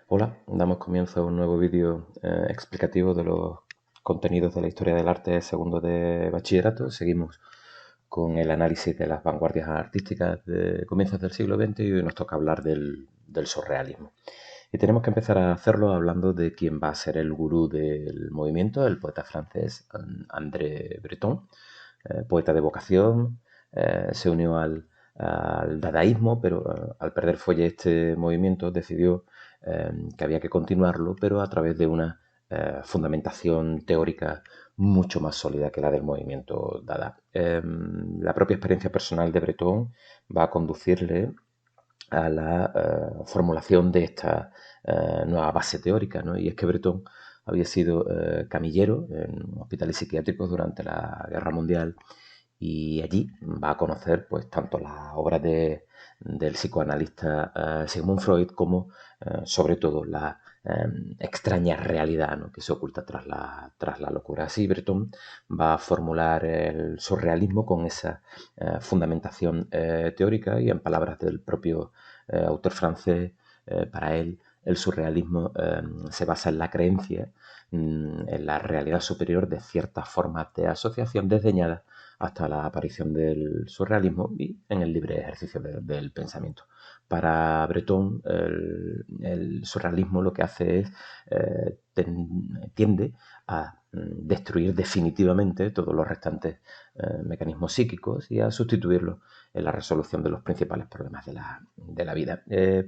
Hola, damos comienzo a un nuevo vídeo explicativo de los contenidos de la historia del arte segundo de bachillerato. Seguimos con el análisis de las vanguardias artísticas de comienzos del siglo XX y hoy nos toca hablar del surrealismo. Y tenemos que empezar a hacerlo hablando de quién va a ser el gurú del movimiento, el poeta francés André Breton, poeta de vocación. Se unió al dadaísmo, pero al perder fuelle este movimiento decidió que había que continuarlo, pero a través de una fundamentación teórica mucho más sólida que la del movimiento Dada. La propia experiencia personal de Breton va a conducirle a la formulación de esta nueva base teórica, ¿no? Y es que Breton había sido camillero en hospitales psiquiátricos durante la Guerra Mundial y allí va a conocer pues tanto las obras del psicoanalista Sigmund Freud como sobre todo la extraña realidad, ¿no?, que se oculta tras la locura. Así Breton va a formular el surrealismo con esa fundamentación teórica y en palabras del propio autor francés, para él el surrealismo se basa en la creencia en la realidad superior de ciertas formas de asociación desdeñadas hasta la aparición del surrealismo y en el libre ejercicio del pensamiento. Para Breton, el surrealismo lo que hace es tiende a destruir definitivamente todos los restantes mecanismos psíquicos y a sustituirlos en la resolución de los principales problemas de la vida.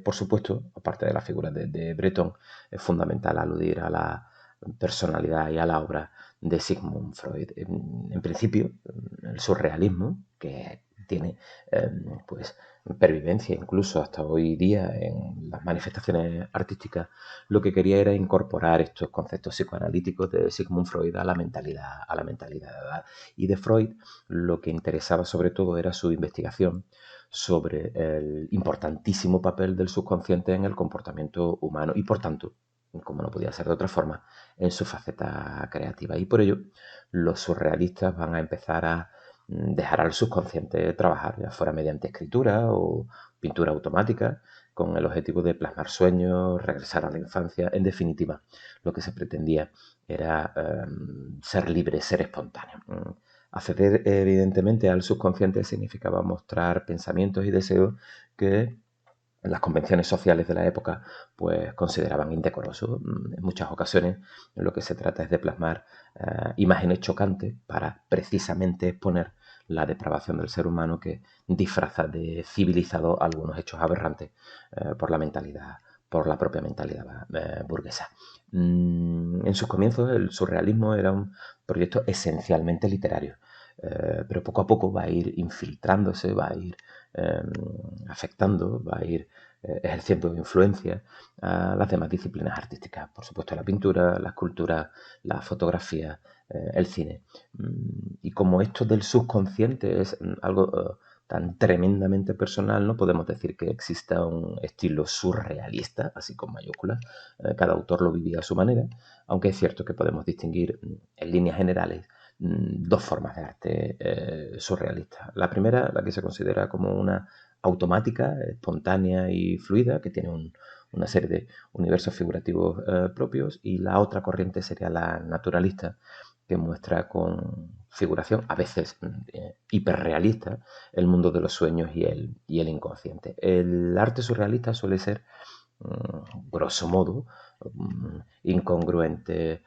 Por supuesto, aparte de la figura de Breton, es fundamental aludir a la personalidad y a la obra de Sigmund Freud. En principio, el surrealismo, que tiene pues pervivencia incluso hasta hoy día en las manifestaciones artísticas, lo que quería era incorporar estos conceptos psicoanalíticos de Sigmund Freud a la mentalidad. Y de Freud lo que interesaba sobre todo era su investigación sobre el importantísimo papel del subconsciente en el comportamiento humano y por tanto, como no podía ser de otra forma, en su faceta creativa. Y por ello los surrealistas van a empezar a dejar al subconsciente trabajar, ya fuera mediante escritura o pintura automática, con el objetivo de plasmar sueños, regresar a la infancia. En definitiva, lo que se pretendía era ser libre, ser espontáneo. Acceder evidentemente al subconsciente significaba mostrar pensamientos y deseos que las convenciones sociales de la época pues consideraban indecorosos. En muchas ocasiones lo que se trata es de plasmar imágenes chocantes para precisamente exponer la depravación del ser humano que disfraza de civilizado algunos hechos aberrantes por la propia mentalidad burguesa. En sus comienzos el surrealismo era un proyecto esencialmente literario, pero poco a poco va a ir infiltrándose, va a ir eh, afectando, va a ir ejerciendo influencia a las demás disciplinas artísticas. Por supuesto, la pintura, la escultura, la fotografía, el cine. Y como esto del subconsciente es algo tan tremendamente personal, no podemos decir que exista un estilo surrealista, así con mayúsculas. Cada autor lo vivía a su manera, aunque es cierto que podemos distinguir en líneas generales dos formas de arte surrealista. La primera, la que se considera como una automática, espontánea y fluida, que tiene una serie de universos figurativos propios, y la otra corriente sería la naturalista, que muestra con figuración, a veces hiperrealista, el mundo de los sueños y el inconsciente. El arte surrealista suele ser, grosso modo, incongruente,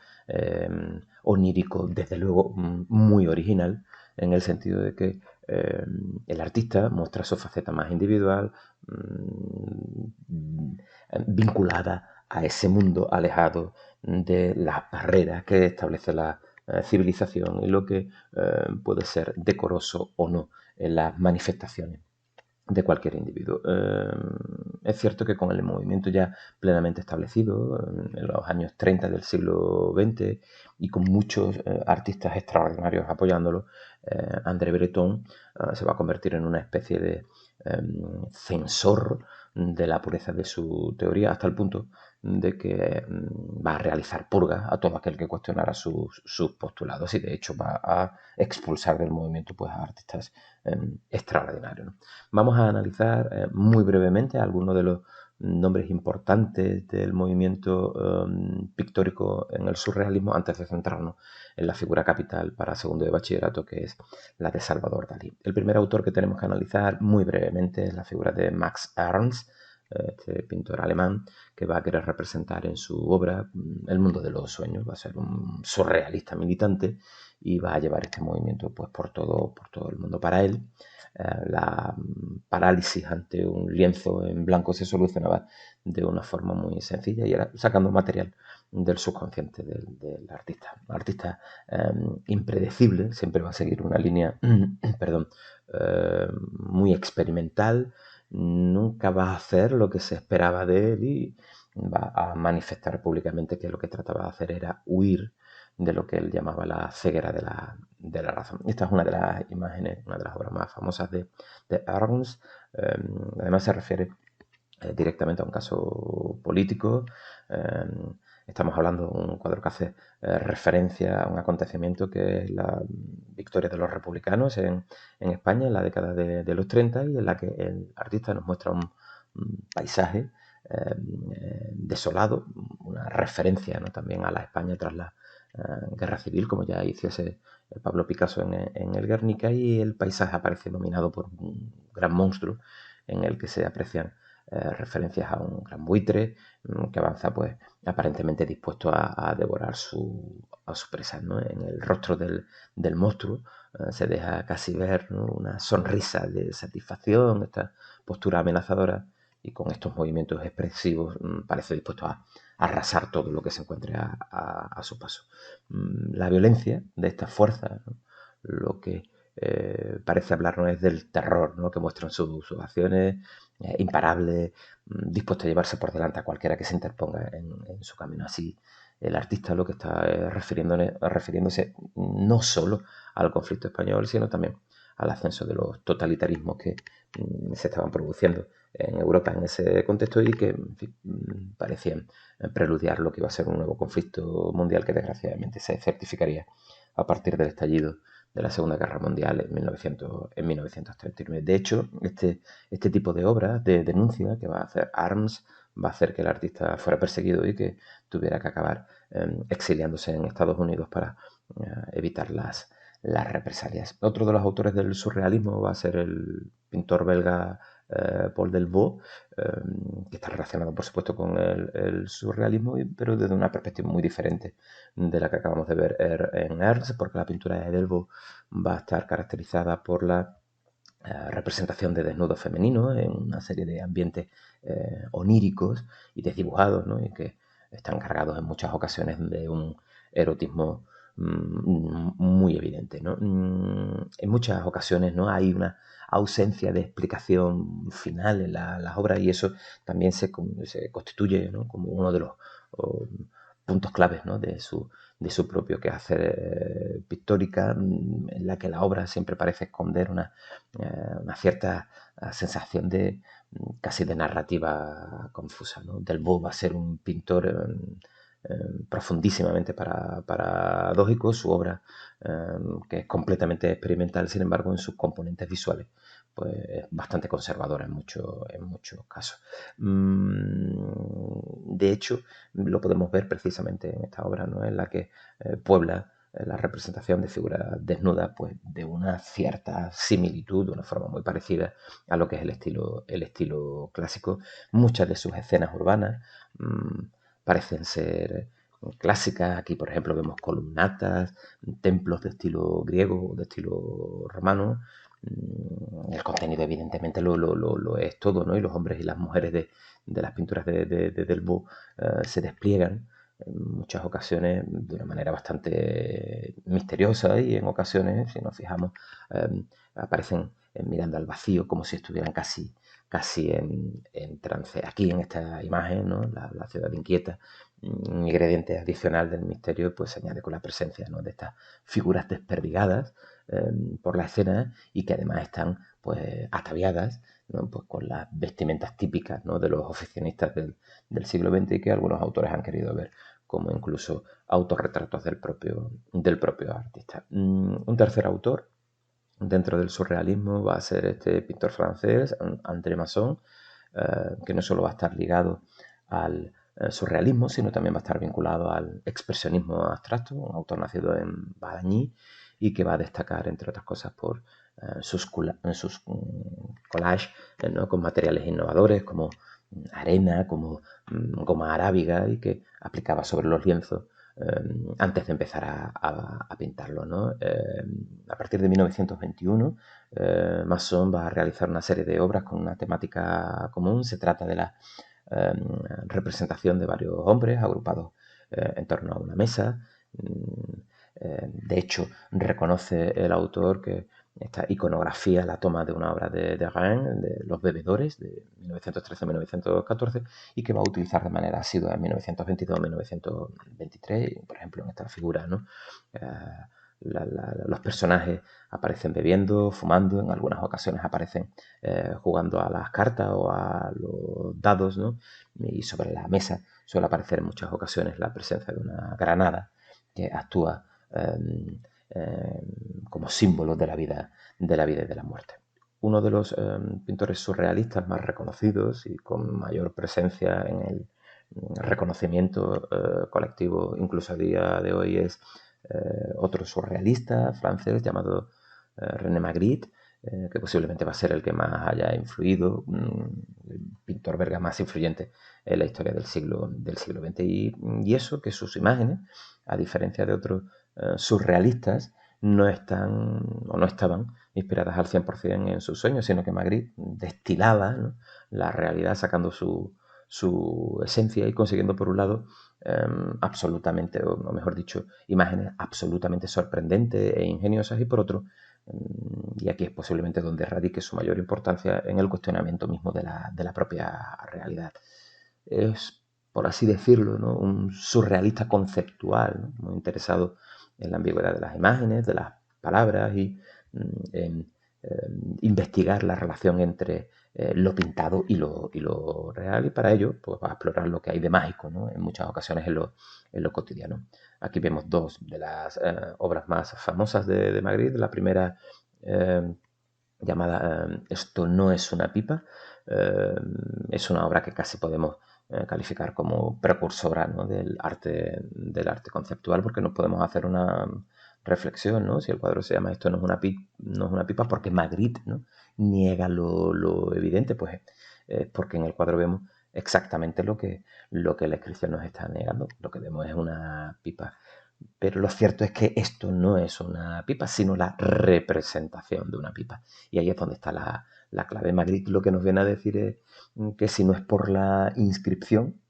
onírico, desde luego muy original, en el sentido de que el artista muestra su faceta más individual, vinculada a ese mundo alejado de las barreras que establece la civilización y lo que puede ser decoroso o no en las manifestaciones de cualquier individuo. Es cierto que con el movimiento ya plenamente establecido en los años 30 del siglo XX y con muchos artistas extraordinarios apoyándolo, André Breton se va a convertir en una especie de censor de la pureza de su teoría hasta el punto de que va a realizar purgas a todo aquel que cuestionara sus postulados y de hecho va a expulsar del movimiento pues, a artistas extraordinarios, ¿no? Vamos a analizar muy brevemente algunos nombres importantes del movimiento pictórico en el surrealismo antes de centrarnos en la figura capital para segundo de bachillerato, que es la de Salvador Dalí. El primer autor que tenemos que analizar muy brevemente es la figura de Max Ernst, este pintor alemán que va a querer representar en su obra el mundo de los sueños. Va a ser un surrealista militante y va a llevar este movimiento pues, por todo el mundo. Para él, la parálisis ante un lienzo en blanco se solucionaba de una forma muy sencilla y era sacando material del subconsciente del artista. Un artista impredecible, siempre va a seguir una línea perdón, muy experimental, nunca va a hacer lo que se esperaba de él y va a manifestar públicamente que lo que trataba de hacer era huir de lo que él llamaba la ceguera de la razón. Esta es una de las imágenes, una de las obras más famosas de Ernst. Además se refiere directamente a un caso político. Estamos hablando de un cuadro que hace referencia a un acontecimiento que es la victoria de los republicanos en España en la década de los 30 y en la que el artista nos muestra un paisaje desolado, una referencia, ¿no?, también a la España tras la guerra civil, como ya hiciese Pablo Picasso en el Guernica, y el paisaje aparece dominado por un gran monstruo en el que se aprecian referencias a un gran buitre que avanza pues aparentemente dispuesto a devorar a su presa, ¿no? En el rostro del monstruo se deja casi ver, ¿no?, una sonrisa de satisfacción, esta postura amenazadora, y con estos movimientos expresivos parece dispuesto a arrasar todo lo que se encuentre a su paso. La violencia de esta fuerza, ¿no?, lo que parece hablarnos es del terror, ¿no?, que muestran sus acciones, imparable, dispuesto a llevarse por delante a cualquiera que se interponga en su camino. Así, el artista lo que está refiriéndose no solo al conflicto español, sino también al ascenso de los totalitarismos que se estaban produciendo en Europa en ese contexto y que en fin, parecían preludiar lo que iba a ser un nuevo conflicto mundial que desgraciadamente se certificaría a partir del estallido de la Segunda Guerra Mundial en 1939. De hecho, este tipo de obras de denuncia que va a hacer Arms va a hacer que el artista fuera perseguido y que tuviera que acabar exiliándose en Estados Unidos para evitar las represalias. Otro de los autores del surrealismo va a ser el pintor belga Paul Delvaux, que está relacionado por supuesto con el surrealismo, pero desde una perspectiva muy diferente de la que acabamos de ver en Ernst, porque la pintura de Delvaux va a estar caracterizada por la representación de desnudos femeninos en una serie de ambientes oníricos y desdibujados, ¿no?, y que están cargados en muchas ocasiones de un erotismo muy evidente, ¿no? En muchas ocasiones no hay una ausencia de explicación final en las obras y eso también se constituye, ¿no?, como uno de los puntos claves, ¿no?, de su propio quehacer pictórica, en la que la obra siempre parece esconder una cierta sensación de casi de narrativa confusa, ¿no? Delvaux va a ser un pintor profundísimamente paradójico. Su obra, que es completamente experimental, sin embargo, en sus componentes visuales, pues es bastante conservadora en muchos casos. De hecho, lo podemos ver precisamente en esta obra, ¿no?, en la que puebla la representación de figuras desnudas, pues de una cierta similitud, de una forma muy parecida a lo que es el estilo clásico. Muchas de sus escenas urbanas parecen ser clásicas. Aquí, por ejemplo, vemos columnatas, templos de estilo griego, de estilo romano. El contenido, evidentemente, lo es todo, ¿no? Y los hombres y las mujeres de las pinturas de Delvaux se despliegan en muchas ocasiones de una manera bastante misteriosa y en ocasiones, si nos fijamos, aparecen mirando al vacío como si estuvieran casi en trance. Aquí en esta imagen, ¿no?, la ciudad inquieta, un ingrediente adicional del misterio, pues se añade con la presencia, ¿no?, de estas figuras desperdigadas por la escena y que además están pues ataviadas, ¿no?, pues con las vestimentas típicas, ¿no?, de los oficinistas del siglo XX y que algunos autores han querido ver como incluso autorretratos del propio artista. Un tercer autor dentro del surrealismo va a ser este pintor francés, André Masson, que no solo va a estar ligado al surrealismo, sino también va a estar vinculado al expresionismo abstracto, un autor nacido en Badagny y que va a destacar, entre otras cosas, por sus collages, ¿no?, con materiales innovadores como arena, como goma arábiga, y que aplicaba sobre los lienzos antes de empezar a pintarlo, ¿no? A partir de 1921, Masson va a realizar una serie de obras con una temática común. Se trata de la representación de varios hombres agrupados en torno a una mesa. De hecho, reconoce el autor que esta iconografía, la toma de una obra de Derain, de Los Bebedores, de 1913-1914, y que va a utilizar de manera asidua en 1922-1923, por ejemplo, en esta figura, ¿no? Los personajes aparecen bebiendo, fumando, en algunas ocasiones aparecen jugando a las cartas o a los dados, ¿no? Y sobre la mesa suele aparecer en muchas ocasiones la presencia de una granada que actúa como símbolo de la vida y de la muerte. Uno de los pintores surrealistas más reconocidos y con mayor presencia en el reconocimiento colectivo, incluso a día de hoy, es otro surrealista francés llamado René Magritte, que posiblemente va a ser el que más haya influido, el pintor belga más influyente en la historia del siglo XX. Y eso, que sus imágenes, a diferencia de otros surrealistas, no están o no estaban inspiradas al 100% en sus sueños, sino que Magritte destilaba, ¿no?, la realidad sacando su esencia y consiguiendo, por un lado, absolutamente, o mejor dicho, imágenes absolutamente sorprendentes e ingeniosas, y por otro, y aquí es posiblemente donde radique su mayor importancia, en el cuestionamiento mismo de la propia realidad. Es, por así decirlo, ¿no?, un surrealista conceptual, ¿no?, muy interesado en la ambigüedad de las imágenes, de las palabras, y en investigar la relación entre lo pintado y lo real, y para ello pues va a explorar lo que hay de mágico, ¿no?, en muchas ocasiones en lo cotidiano. Aquí vemos dos de las obras más famosas de Magritte. La primera, llamada Esto no es una pipa, es una obra que casi podemos calificar como precursora, ¿no?, del arte conceptual, porque nos podemos hacer una reflexión, ¿no? Si el cuadro se llama Esto no es una pipa, porque Magritte, ¿no?, niega lo evidente, pues es porque en el cuadro vemos exactamente lo que la inscripción nos está negando. Lo que vemos es una pipa. Pero lo cierto es que esto no es una pipa, sino la representación de una pipa. Y ahí es donde está la clave. Magritte lo que nos viene a decir es que si no es por la inscripción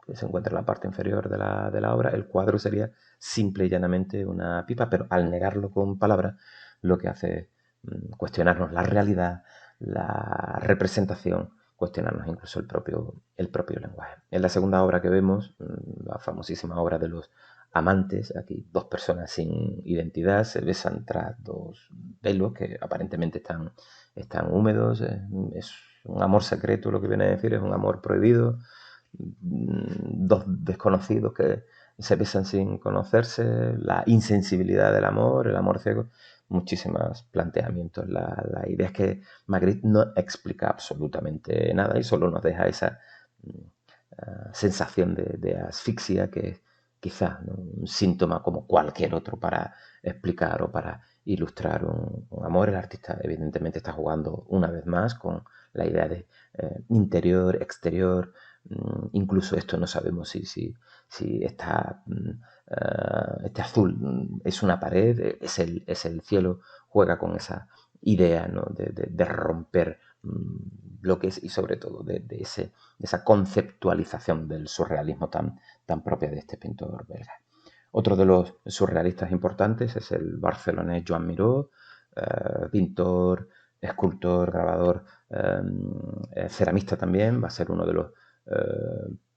que se encuentra en la parte inferior de la obra, el cuadro sería simple y llanamente una pipa, pero al negarlo con palabras, lo que hace es cuestionarnos la realidad, la representación, cuestionarnos incluso el propio lenguaje. En la segunda obra que vemos, la famosísima obra de los amantes, aquí dos personas sin identidad se besan tras dos velos que aparentemente están húmedos. Es un amor secreto, lo que viene a decir es un amor prohibido. Dos desconocidos que se besan sin conocerse, la insensibilidad del amor, el amor ciego, muchísimos planteamientos. La idea es que Magritte no explica absolutamente nada y solo nos deja esa sensación de asfixia, que es quizás, ¿no?, un síntoma como cualquier otro para explicar o para ilustrar un amor. El artista evidentemente está jugando una vez más con la idea de interior, exterior. Incluso esto no sabemos si está, este azul es una pared, es el cielo. Juega con esa idea, ¿no?, de romper bloques, y sobre todo de esa conceptualización del surrealismo tan propia de este pintor belga. Otro de los surrealistas importantes es el barcelonés Joan Miró, pintor, escultor, grabador, ceramista también. Va a ser uno de los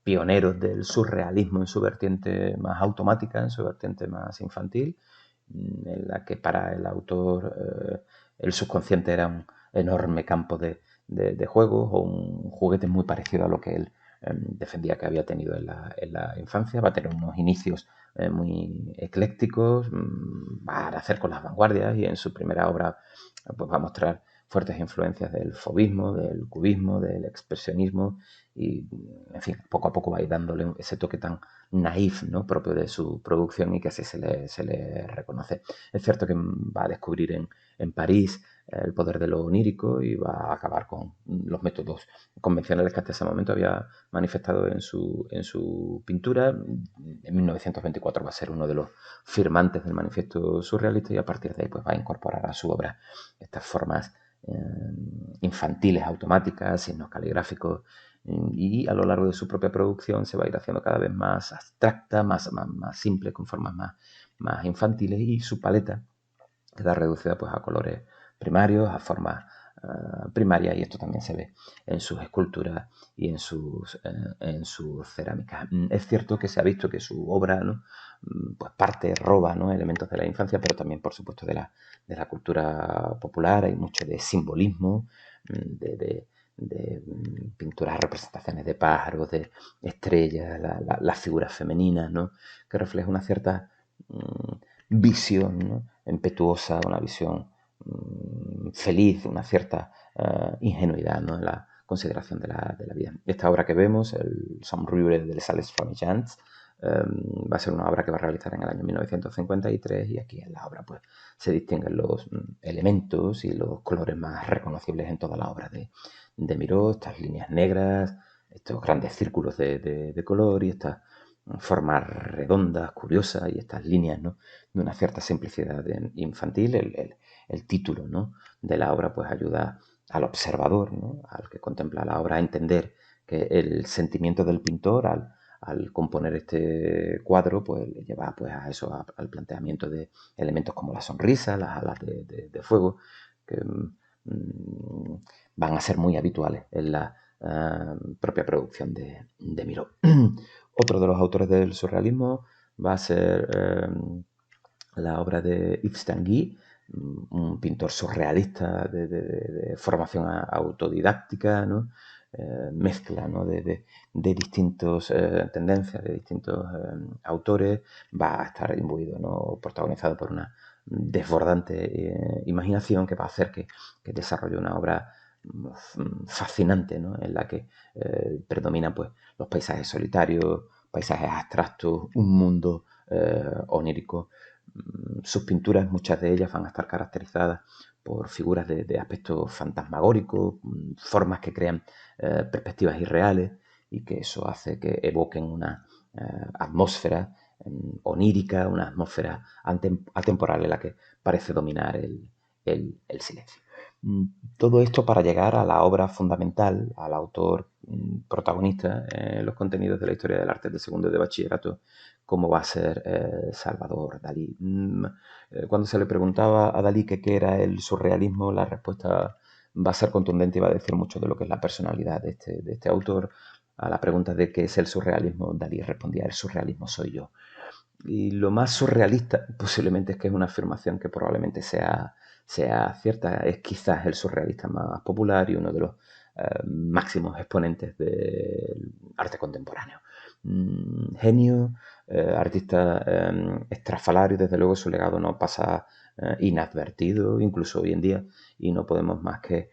pioneros del surrealismo en su vertiente más automática, en su vertiente más infantil, en la que para el autor el subconsciente era un enorme campo de juegos, o un juguete muy parecido a lo que él defendía que había tenido en la infancia. Va a tener unos inicios muy eclécticos, va a hacer con las vanguardias, y en su primera obra pues va a mostrar fuertes influencias del fauvismo, del cubismo, del expresionismo y, en fin, poco a poco va a ir dándole ese toque tan naif, ¿no?, propio de su producción y que así se le reconoce. Es cierto que va a descubrir en París el poder de lo onírico y va a acabar con los métodos convencionales que hasta ese momento había manifestado en su pintura. En 1924 va a ser uno de los firmantes del manifiesto surrealista y a partir de ahí pues va a incorporar a su obra estas formas infantiles, automáticas, signos caligráficos, y a lo largo de su propia producción se va a ir haciendo cada vez más abstracta, más simple, con formas más infantiles, y su paleta queda reducida pues a colores primarios, a formas primarias, y esto también se ve en sus esculturas y en sus cerámicas. Es cierto que se ha visto que su obra, ¿no?, pues roba, ¿no?, elementos de la infancia, pero también, por supuesto, de la cultura popular. Hay mucho de simbolismo, de pinturas, representaciones de pájaros, de estrellas, las figuras femeninas, ¿no?, que refleja una cierta visión, ¿no?, impetuosa, una visión feliz, una cierta ingenuidad, ¿no?, en la consideración de la vida. Esta obra que vemos, el Somriure de les Sales Flamejants, va a ser una obra que va a realizar en el año 1953, y aquí en la obra pues se distinguen los elementos y los colores más reconocibles en toda la obra de Miró, estas líneas negras, estos grandes círculos de color y estas formas redondas, curiosas, y estas líneas, ¿no?, de una cierta simplicidad infantil. El título, ¿no?, de la obra pues ayuda al observador, ¿no?, al que contempla la obra, a entender que el sentimiento del pintor al componer este cuadro pues le lleva pues a eso, al planteamiento de elementos como la sonrisa, las alas de fuego, que van a ser muy habituales en la propia producción de Miró. Otro de los autores del surrealismo va a ser la obra de Yves Tanguy, un pintor surrealista de formación autodidáctica, ¿no? Mezcla, ¿no?, de distintas tendencias, de distintos autores. Va a estar imbuido, ¿no?, protagonizado por una desbordante imaginación que va a hacer que desarrolle una obra fascinante, ¿no?, en la que predominan pues los paisajes solitarios, paisajes abstractos, un mundo onírico. Sus pinturas, muchas de ellas van a estar caracterizadas por figuras de aspecto fantasmagórico, formas que crean perspectivas irreales, y que eso hace que evoquen una atmósfera onírica, una atmósfera atemporal en la que parece dominar el silencio. Todo esto para llegar a la obra fundamental, al autor protagonista en los contenidos de la historia del arte de segundo de bachillerato, como va a ser Salvador Dalí. Cuando se le preguntaba a Dalí qué era el surrealismo, la respuesta va a ser contundente y va a decir mucho de lo que es la personalidad de este autor. A la pregunta de qué es el surrealismo, Dalí respondía: el surrealismo soy yo. Y lo más surrealista posiblemente es que es una afirmación que probablemente sea cierta. Es quizás el surrealista más popular y uno de los máximos exponentes del arte contemporáneo. Genio, artista estrafalario, desde luego su legado no pasa inadvertido, incluso hoy en día, y no podemos más que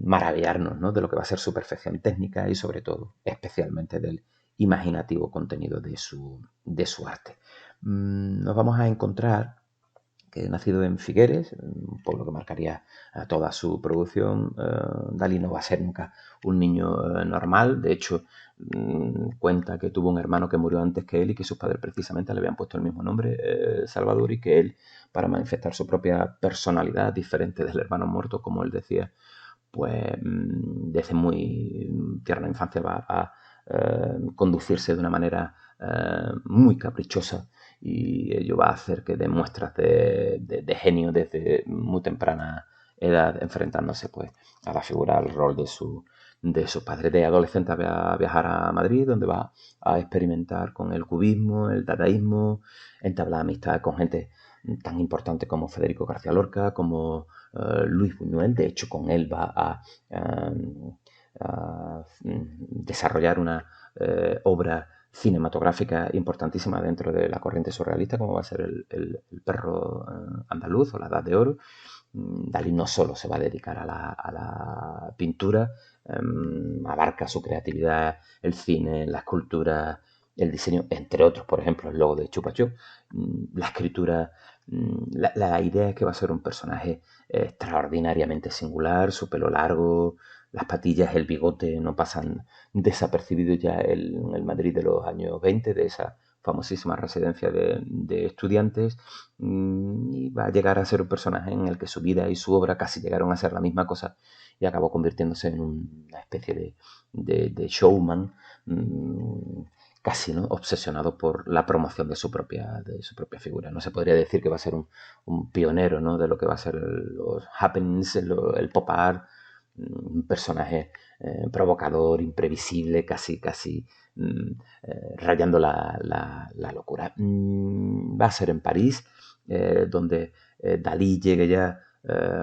maravillarnos, ¿no?, de lo que va a ser su perfección técnica y, sobre todo, especialmente del imaginativo contenido de su arte. Nos vamos a encontrar que, nacido en Figueres, un pueblo que marcaría toda su producción, Dalí no va a ser nunca un niño normal. De hecho, cuenta que tuvo un hermano que murió antes que él y que sus padres precisamente le habían puesto el mismo nombre, Salvador, y que él, para manifestar su propia personalidad diferente del hermano muerto, como él decía, pues desde muy tierna infancia va a conducirse de una manera muy caprichosa, y ello va a hacer que dé muestras de genio desde muy temprana edad, enfrentándose pues a la figura, al rol de su padre. De adolescente va a viajar a Madrid, donde va a experimentar con el cubismo, el dadaísmo, entablar amistad con gente tan importante como Federico García Lorca, como Luis Buñuel. De hecho, con él va a desarrollar una obra cinematográfica importantísima dentro de la corriente surrealista, como va a ser el perro andaluz o la Edad de Oro. Dalí no solo se va a dedicar a la pintura, abarca su creatividad, el cine, la escultura, el diseño, entre otros, por ejemplo, el logo de Chupa Chups, la escritura. La idea es que va a ser un personaje extraordinariamente singular, su pelo largo, las patillas, el bigote no pasan desapercibidos ya en el Madrid de los años 20, de esa famosísima residencia de estudiantes, y va a llegar a ser un personaje en el que su vida y su obra casi llegaron a ser la misma cosa y acabó convirtiéndose en una especie de showman, casi, ¿no?, obsesionado por la promoción de su propia figura. No se podría decir que va a ser un pionero, ¿no?, de lo que va a ser los happenings, el pop art, un personaje provocador, imprevisible, casi rayando la locura. Va a ser en París, donde Dalí llegue ya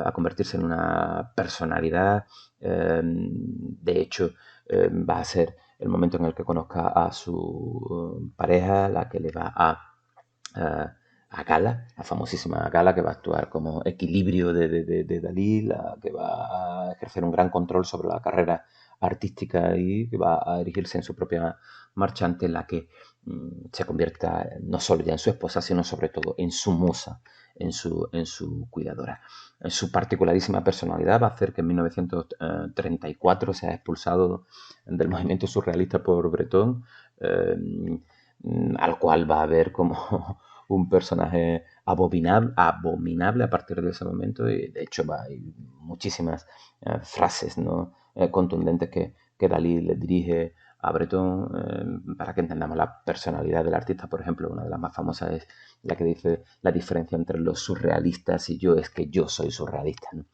a convertirse en una personalidad. De hecho, va a ser el momento en el que conozca a su pareja, la que le va a Gala, la famosísima Gala, que va a actuar como equilibrio de Dalí, la que va a ejercer un gran control sobre la carrera artística y que va a erigirse en su propia marchante, en la que se convierta no solo ya en su esposa, sino sobre todo en su musa, en su cuidadora. Su particularísima personalidad va a hacer que en 1934 sea expulsado del movimiento surrealista por Breton, al cual va a ver como un personaje abominable a partir de ese momento, y de hecho hay muchísimas frases, ¿no?, contundentes que Dalí le dirige a Breton para que entendamos la personalidad del artista. Por ejemplo, una de las más famosas es la que dice: la diferencia entre los surrealistas y yo es que yo soy surrealista, ¿no?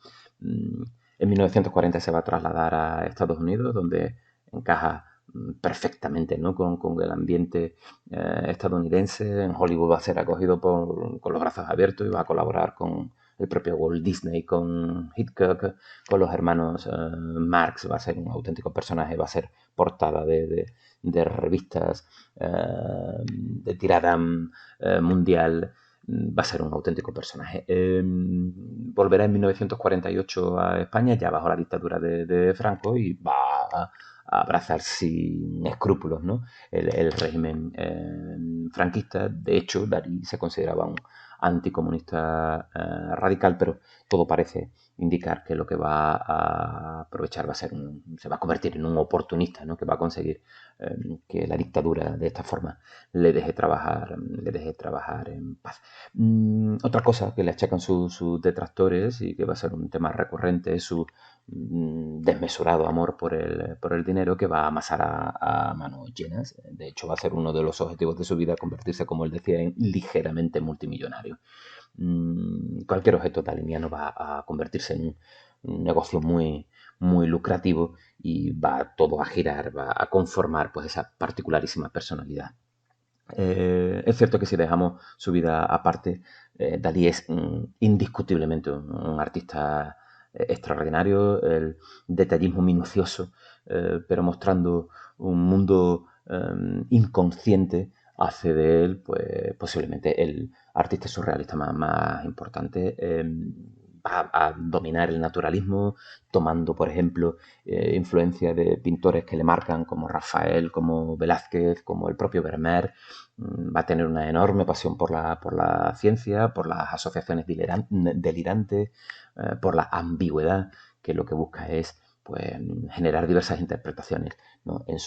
En 1940 se va a trasladar a Estados Unidos, donde encaja perfectamente, ¿no?, con el ambiente estadounidense. En Hollywood va a ser acogido con los brazos abiertos y va a colaborar con el propio Walt Disney, con Hitchcock, con los hermanos Marx. Va a ser un auténtico personaje, va a ser portada de revistas de tirada mundial. Va a ser un auténtico personaje. Volverá en 1948 a España, ya bajo la dictadura de Franco, y va a abrazar sin escrúpulos, ¿no?, el régimen franquista. De hecho, Dalí se consideraba un anticomunista radical, pero todo parece indicar que lo que va a aprovechar se va a convertir en un oportunista, ¿no?, que va a conseguir que la dictadura de esta forma le deje trabajar en paz. Otra cosa que le achacan sus detractores y que va a ser un tema recurrente es su desmesurado amor por el dinero, que va a amasar a manos llenas. De hecho, va a ser uno de los objetivos de su vida convertirse, como él decía, en ligeramente multimillonario. Cualquier objeto daliniano va a convertirse en un negocio muy, muy lucrativo, y va todo a girar, va a conformar pues esa particularísima personalidad. Es cierto que si dejamos su vida aparte, Dalí es indiscutiblemente un artista extraordinario, el detallismo minucioso, pero mostrando un mundo inconsciente, hace de él pues posiblemente el artista surrealista más importante. Va a dominar el naturalismo, tomando, por ejemplo, influencia de pintores que le marcan, como Rafael, como Velázquez, como el propio Vermeer. Va a tener una enorme pasión por la ciencia, por las asociaciones delirantes, por la ambigüedad, que lo que busca es pues generar diversas interpretaciones, ¿no?, en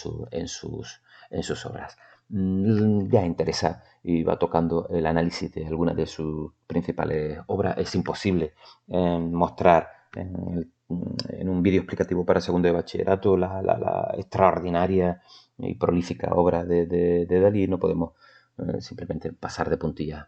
sus obras. Ya interesa y va tocando el análisis de algunas de sus principales obras. Es imposible mostrar en un vídeo explicativo para segundo de bachillerato la extraordinaria y prolífica obra de Dalí. No podemos simplemente pasar de puntillas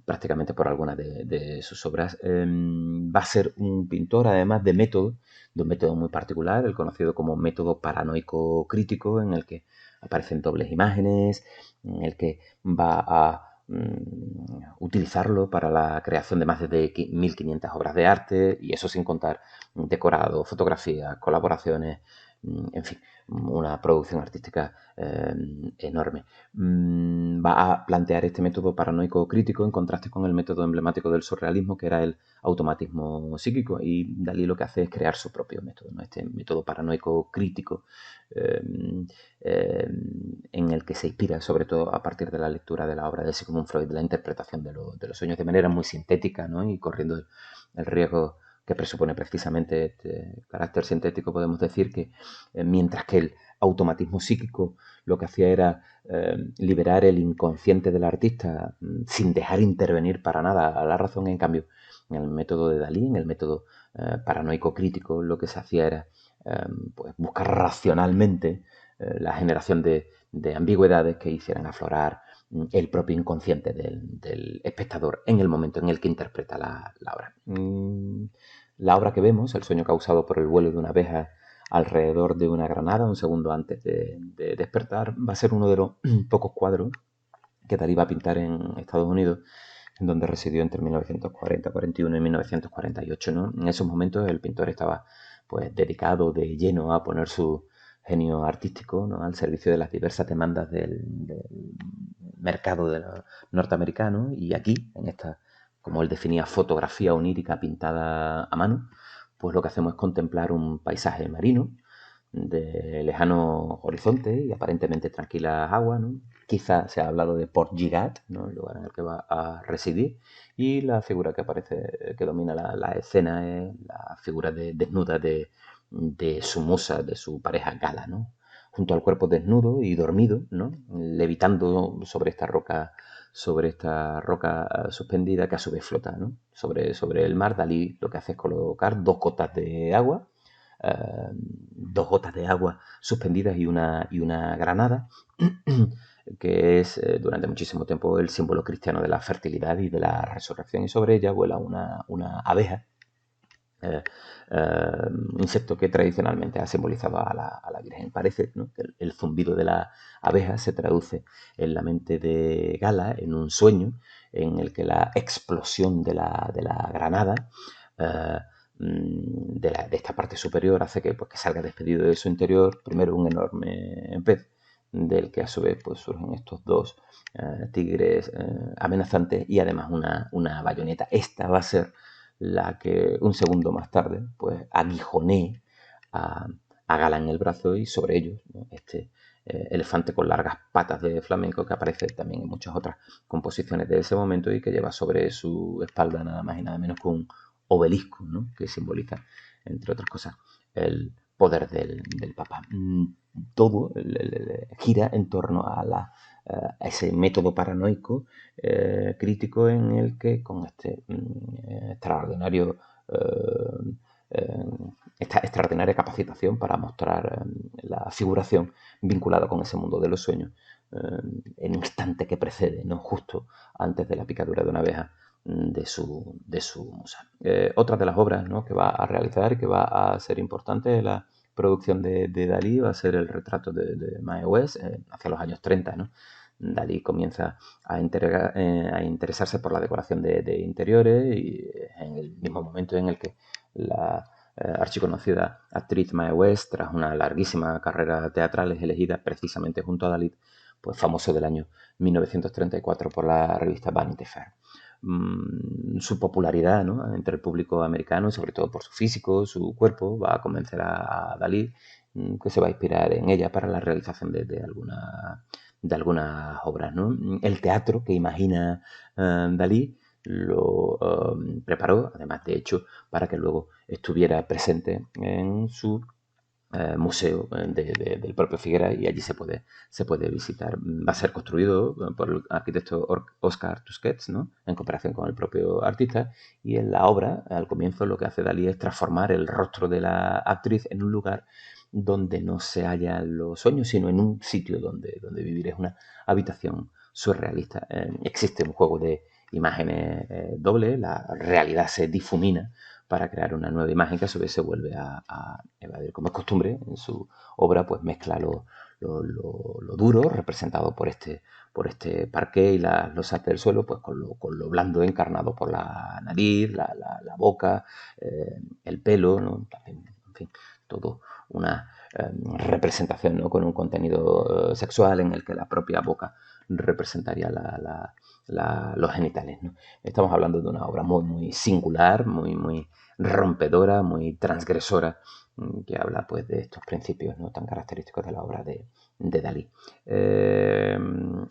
prácticamente por algunas de sus obras. Va a ser un pintor, además, de un método muy particular, el conocido como método paranoico crítico, en el que aparecen dobles imágenes, en el que va a utilizarlo para la creación de más de 1500 obras de arte, y eso sin contar decorado, fotografías, colaboraciones, en fin, una producción artística enorme. Va a plantear este método paranoico crítico en contraste con el método emblemático del surrealismo, que era el automatismo psíquico, y Dalí lo que hace es crear su propio método, ¿no? Este método paranoico crítico eh, en el que se inspira sobre todo a partir de la lectura de la obra de Sigmund Freud, de la interpretación de los sueños de manera muy sintética, ¿no? Y corriendo el riesgo que presupone precisamente este carácter sintético, podemos decir que mientras que el automatismo psíquico lo que hacía era liberar el inconsciente del artista sin dejar intervenir para nada a la razón, en cambio, en el método de Dalí, en el método paranoico crítico, lo que se hacía era pues buscar racionalmente la generación de ambigüedades que hicieran aflorar el propio inconsciente del espectador en el momento en el que interpreta la obra. La obra que vemos, El sueño causado por el vuelo de una abeja alrededor de una granada, un segundo antes de despertar, va a ser uno de los pocos cuadros que Dalí va a pintar en Estados Unidos, en donde residió entre 1940, 41 y 1948, ¿no? En esos momentos el pintor estaba pues dedicado de lleno a poner su genio artístico, ¿no?, al servicio de las diversas demandas del mercado norteamericano, y aquí, en esta, como él definía, fotografía onírica pintada a mano, pues lo que hacemos es contemplar un paisaje marino de lejano horizonte y aparentemente tranquilas aguas, ¿no? Quizá se ha hablado de Port Gigat, ¿no?, el lugar en el que va a residir, y la figura que aparece, que domina la escena, es la figura desnuda de su musa, de su pareja Gala, ¿no?, junto al cuerpo desnudo y dormido, ¿no?, levitando sobre esta roca suspendida que a su vez flota, ¿no?, sobre el mar. Dalí lo que hace es colocar dos gotas de agua suspendidas y una granada, que es durante muchísimo tiempo el símbolo cristiano de la fertilidad y de la resurrección, y sobre ella vuela una abeja, insecto que tradicionalmente ha simbolizado a la Virgen. Parece, ¿no?, que el zumbido de la abeja se traduce en la mente de Gala en un sueño en el que la explosión de la granada de esta parte superior hace que salga despedido de su interior primero un enorme pez, del que a su vez pues surgen estos dos tigres amenazantes, y además una bayoneta. Esta va a ser la que un segundo más tarde pues aguijonee a Gala en el brazo, y sobre ellos, ¿no?, este elefante con largas patas de flamenco, que aparece también en muchas otras composiciones de ese momento y que lleva sobre su espalda nada más y nada menos que un obelisco, ¿no?, que simboliza, entre otras cosas, el poder del Papa. Todo gira en torno a ese método paranoico crítico, en el que con esta extraordinaria capacitación para mostrar la figuración vinculada con ese mundo de los sueños, el instante que precede, ¿no?, justo antes de la picadura de una abeja, de su musa. Otra de las obras, ¿no?, que va a realizar y que va a ser importante en la producción de Dalí va a ser el retrato de Mae West hacia los años 30, ¿no? Dalí comienza a interesarse por la decoración de interiores, y en el mismo momento en el que la archiconocida actriz Mae West, tras una larguísima carrera teatral, es elegida precisamente junto a Dalí pues famoso del año 1934 por la revista Vanity Fair. Su popularidad, ¿no?, entre el público americano, y sobre todo por su físico, su cuerpo, va a convencer a Dalí, que se va a inspirar en ella para la realización de algunas obras, ¿no? El teatro que imagina Dalí lo preparó, además de hecho, para que luego estuviera presente en su museo del propio Figueras, y allí se puede visitar. Va a ser construido por el arquitecto Oscar Tusquets, ¿no?, en cooperación con el propio artista, y en la obra, al comienzo, lo que hace Dalí es transformar el rostro de la actriz en un lugar donde no se hallan los sueños, sino en un sitio donde vivir. Es una habitación surrealista. Existe un juego de imágenes doble, la realidad se difumina para crear una nueva imagen que a su vez se vuelve a evadir. Como es costumbre, en su obra pues mezcla lo duro, representado por este parqué y las losas del suelo, pues con lo blando, encarnado por la nariz, la boca, el pelo, ¿no? También, en fin, todo una representación, ¿no? Con un contenido sexual en el que la propia boca representaría los genitales, ¿no? Estamos hablando de una obra muy, muy singular, muy, muy rompedora, muy transgresora, que habla pues de estos principios, ¿no? Tan característicos de la obra de Dalí.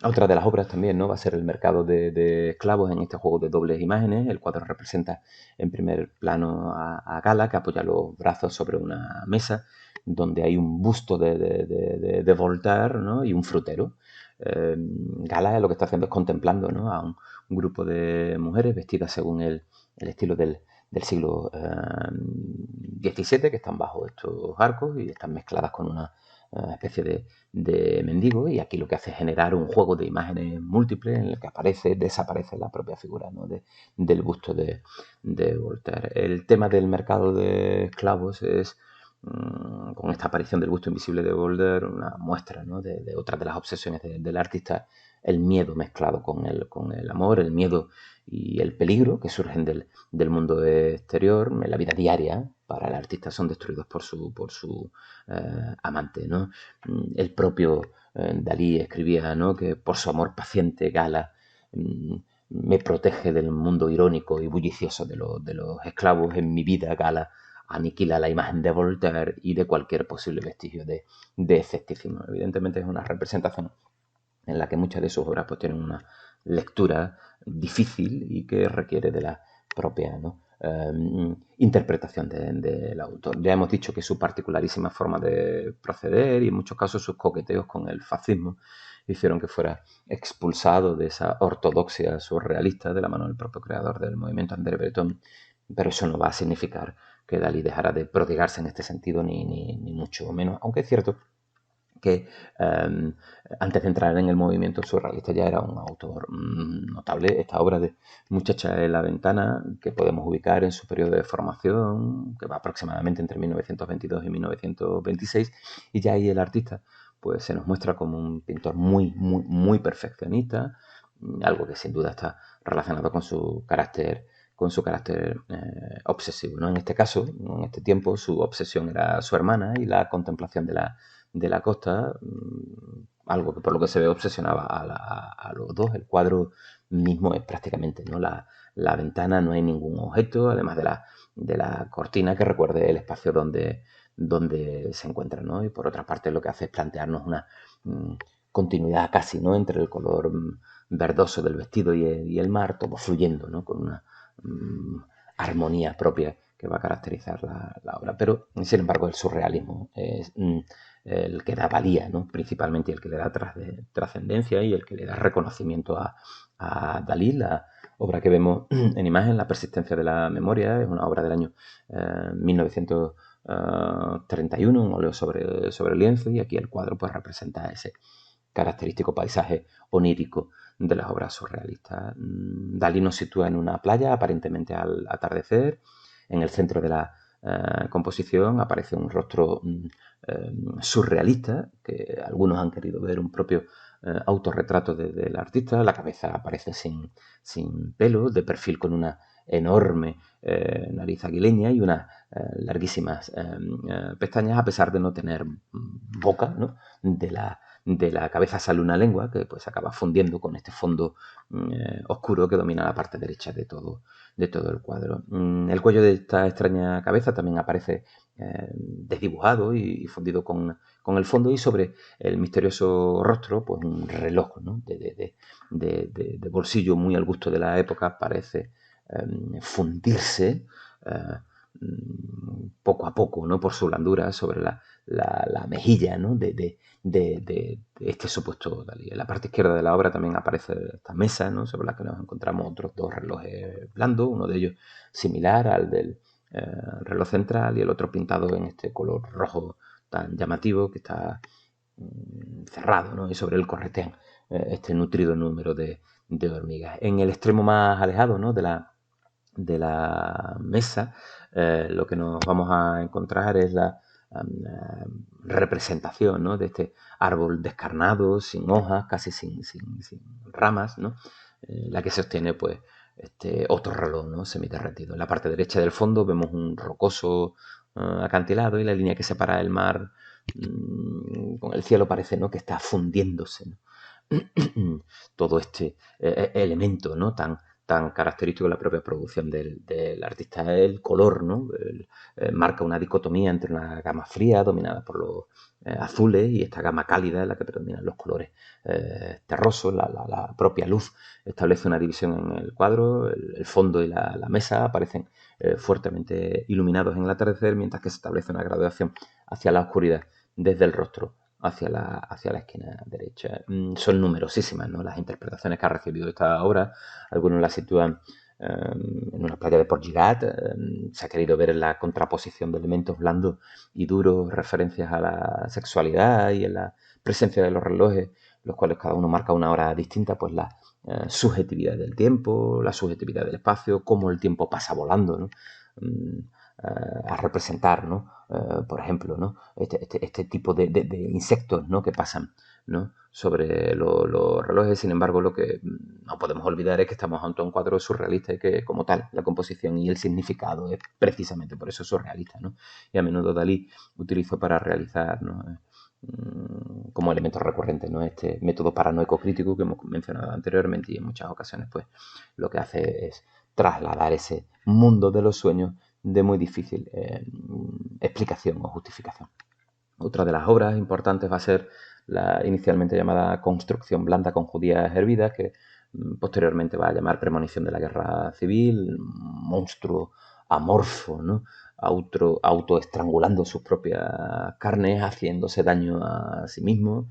Otra de las obras también, ¿no? Va a ser El mercado de esclavos, en este juego de dobles imágenes. El cuadro representa en primer plano a Gala, que apoya los brazos sobre una mesa, donde hay un busto de Voltaire, ¿no? Y un frutero. Gala lo que está haciendo es contemplando, ¿no? A un grupo de mujeres vestidas según el estilo del siglo XVII, que están bajo estos arcos y están mezcladas con una especie de mendigo, y aquí lo que hace es generar un juego de imágenes múltiples en el que aparece, desaparece la propia figura, ¿no? Del busto de Voltaire. El tema del mercado de esclavos es, con esta aparición del busto invisible de Voltaire, una muestra, ¿no? de otra de las obsesiones del artista, el miedo mezclado con el amor, el miedo y el peligro que surgen del mundo exterior, en la vida diaria. Para el artista son destruidos por su amante, ¿no? El propio Dalí escribía, ¿no? Que por su amor paciente Gala me protege del mundo irónico y bullicioso de los esclavos. En mi vida Gala aniquila la imagen de Voltaire y de cualquier posible vestigio de escepticismo. Evidentemente es una representación en la que muchas de sus obras pues tienen una lectura difícil y que requiere de la propia, ¿no? Interpretación del autor. Ya hemos dicho que su particularísima forma de proceder y en muchos casos sus coqueteos con el fascismo hicieron que fuera expulsado de esa ortodoxia surrealista de la mano del propio creador del movimiento, André Breton, pero eso no va a significar que Dalí dejara de prodigarse en este sentido, ni mucho menos, aunque es cierto que antes de entrar en el movimiento surrealista ya era un autor notable. Esta obra de Muchacha en la ventana, que podemos ubicar en su periodo de formación, que va aproximadamente entre 1922 y 1926, y ya ahí el artista pues se nos muestra como un pintor muy, muy, muy perfeccionista, algo que sin duda está relacionado con su carácter obsesivo, ¿no? En este caso, en este tiempo, su obsesión era su hermana y la contemplación de la costa, algo que por lo que se ve obsesionaba a los dos. El cuadro mismo es prácticamente, ¿no? La ventana, no hay ningún objeto, además de la cortina que recuerde el espacio donde se encuentra, ¿no? Y por otra parte lo que hace es plantearnos una continuidad casi, ¿no? Entre el color verdoso del vestido y el mar, todo fluyendo, ¿no? Con una armonía propia que va a caracterizar la obra. Pero, sin embargo, el surrealismo es el que da valía, ¿no? Principalmente el que le da trascendencia y el que le da reconocimiento a Dalí. La obra que vemos en imagen, La persistencia de la memoria, es una obra del año 1931, un óleo sobre lienzo, y aquí el cuadro pues representa ese característico paisaje onírico de las obras surrealistas. Dalí nos sitúa en una playa, aparentemente al atardecer. En el centro de la composición aparece un rostro surrealista, que algunos han querido ver un propio autorretrato del artista. La cabeza aparece sin pelo, de perfil, con una enorme nariz aguileña y unas larguísimas pestañas, a pesar de no tener boca, ¿no? De la cabeza sale una lengua que pues acaba fundiendo con este fondo oscuro que domina la parte derecha de todo el cuadro. El cuello de esta extraña cabeza también aparece desdibujado y fundido con el fondo, y sobre el misterioso rostro pues un reloj, ¿no? de bolsillo muy al gusto de la época parece fundirse poco a poco, ¿no? Por su blandura sobre la mejilla, ¿no? de este supuesto Dalí. En la parte izquierda de la obra también aparece esta mesa, ¿no? Sobre la que nos encontramos otros dos relojes blandos, uno de ellos similar al del reloj central y el otro pintado en este color rojo tan llamativo que está cerrado, ¿no? Y sobre él corretean este nutrido número de hormigas. En el extremo más alejado, ¿no? de la mesa, lo que nos vamos a encontrar es la representación, ¿no? De este árbol descarnado, sin hojas, casi sin ramas, ¿no? La que sostiene pues este otro reloj, ¿no? Semiderretido. En la parte derecha del fondo vemos un rocoso acantilado y la línea que separa el mar con el cielo parece, ¿no?, que está fundiéndose, ¿no? Todo este elemento, ¿no?, tan característico de la propia producción del artista. El color, ¿no?, marca una dicotomía entre una gama fría dominada por los azules y esta gama cálida en la que predominan los colores terrosos. La propia luz establece una división en el cuadro. El fondo y la mesa aparecen fuertemente iluminados en el atardecer, mientras que se establece una graduación hacia la oscuridad desde el rostro hacia la esquina derecha. Son numerosísimas, ¿no?, las interpretaciones que ha recibido esta obra. Algunos la sitúan en una playa de Portgigat. Se ha querido ver en la contraposición de elementos blandos y duros, referencias a la sexualidad y en la presencia de los relojes, los cuales cada uno marca una hora distinta, pues la subjetividad del tiempo, la subjetividad del espacio, cómo el tiempo pasa volando, ¿no? A representar, ¿no?, por ejemplo, ¿no?, este tipo de insectos, ¿no?, que pasan, ¿no?, sobre los relojes. Sin embargo, lo que no podemos olvidar es que estamos ante un cuadro surrealista y que, como tal, la composición y el significado es precisamente por eso surrealista, ¿no? Y a menudo Dalí utilizó para realizar, ¿no?, como elemento recurrente, ¿no?, este método paranoico crítico que hemos mencionado anteriormente, y en muchas ocasiones pues lo que hace es trasladar ese mundo de los sueños de muy difícil explicación o justificación. Otra de las obras importantes va a ser la inicialmente llamada Construcción blanda con judías hervidas, que posteriormente va a llamar Premonición de la Guerra Civil. Monstruo amorfo, ¿no?, autoestrangulando sus propias carnes, haciéndose daño a sí mismo.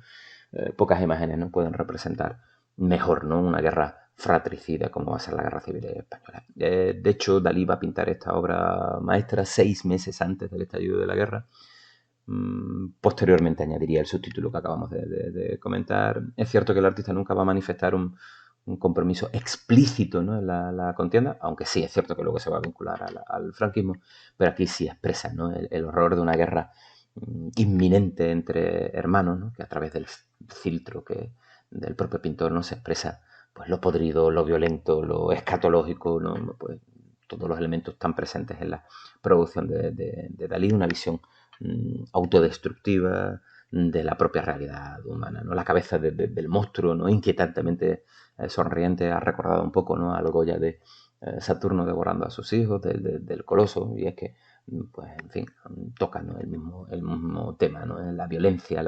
Pocas imágenes, ¿no?, pueden representar mejor, ¿no?, una guerra fratricida como va a ser la Guerra Civil Española. De hecho, Dalí va a pintar esta obra maestra 6 meses antes del estallido de la guerra. Posteriormente añadiría el subtítulo que acabamos de comentar. Es cierto que el artista nunca va a manifestar un compromiso explícito, ¿no?, en la contienda, aunque sí es cierto que luego se va a vincular al franquismo, pero aquí sí expresa, ¿no?, el horror de una guerra inminente entre hermanos, ¿no?, que a través del filtro del propio pintor, ¿no?, se expresa pues lo podrido, lo violento, lo escatológico, ¿no?, pues todos los elementos tan presentes en la producción de Dalí. Una visión autodestructiva de la propia realidad humana, ¿no? La cabeza del monstruo, ¿no?, inquietantemente sonriente, ha recordado un poco, ¿no?, al Goya de Saturno devorando a sus hijos, del Coloso. Y es que, pues, en fin, toca, ¿no?, el mismo tema, ¿no?, la violencia,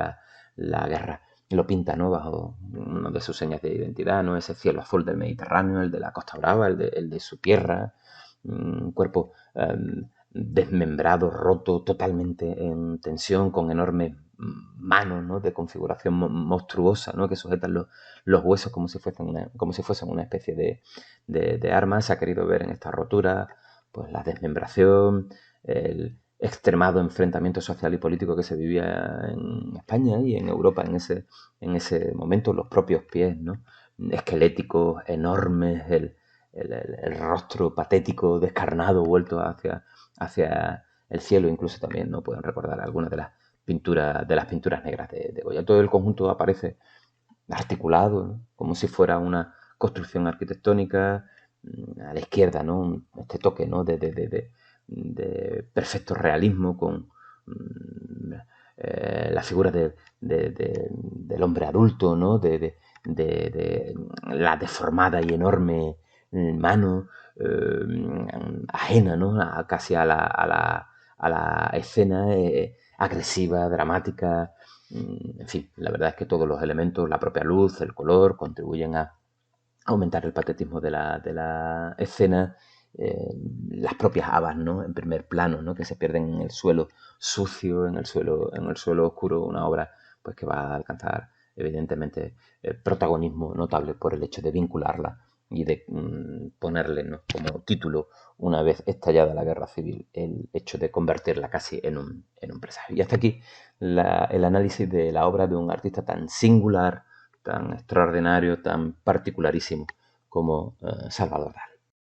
la guerra. Lo pinta, ¿no?, bajo una de sus señas de identidad, ¿no?, ese cielo azul del Mediterráneo, el de la Costa Brava, el de su tierra, un cuerpo desmembrado, roto, totalmente en tensión, con enormes manos, ¿no?, de configuración monstruosa, ¿no?, que sujetan los huesos como si fuesen una especie de arma. Se ha querido ver en esta rotura pues la desmembración, el extremado enfrentamiento social y político que se vivía en España y en Europa en ese momento. Los propios pies, ¿no?, esqueléticos, enormes, el rostro patético, descarnado, vuelto hacia el cielo. Incluso también no pueden recordar algunas de las pinturas negras de Goya. Todo el conjunto aparece articulado, ¿no?, como si fuera una construcción arquitectónica. A la izquierda, ¿no?, este toque, ¿no?, de perfecto realismo con la figura del hombre adulto, ¿no?, de la deformada y enorme mano ajena, ¿no?, casi a la escena agresiva, dramática. En fin, la verdad es que todos los elementos, la propia luz, el color, contribuyen a aumentar el patetismo de la escena. Las propias habas, ¿no?, en primer plano, ¿no?, que se pierden en el suelo sucio, en el suelo oscuro. Una obra pues que va a alcanzar evidentemente protagonismo notable por el hecho de vincularla y de ponerle, ¿no?, como título, una vez estallada la guerra civil, el hecho de convertirla casi en un presagio. Y hasta aquí el análisis de la obra de un artista tan singular, tan extraordinario, tan particularísimo como Salvador Dalí.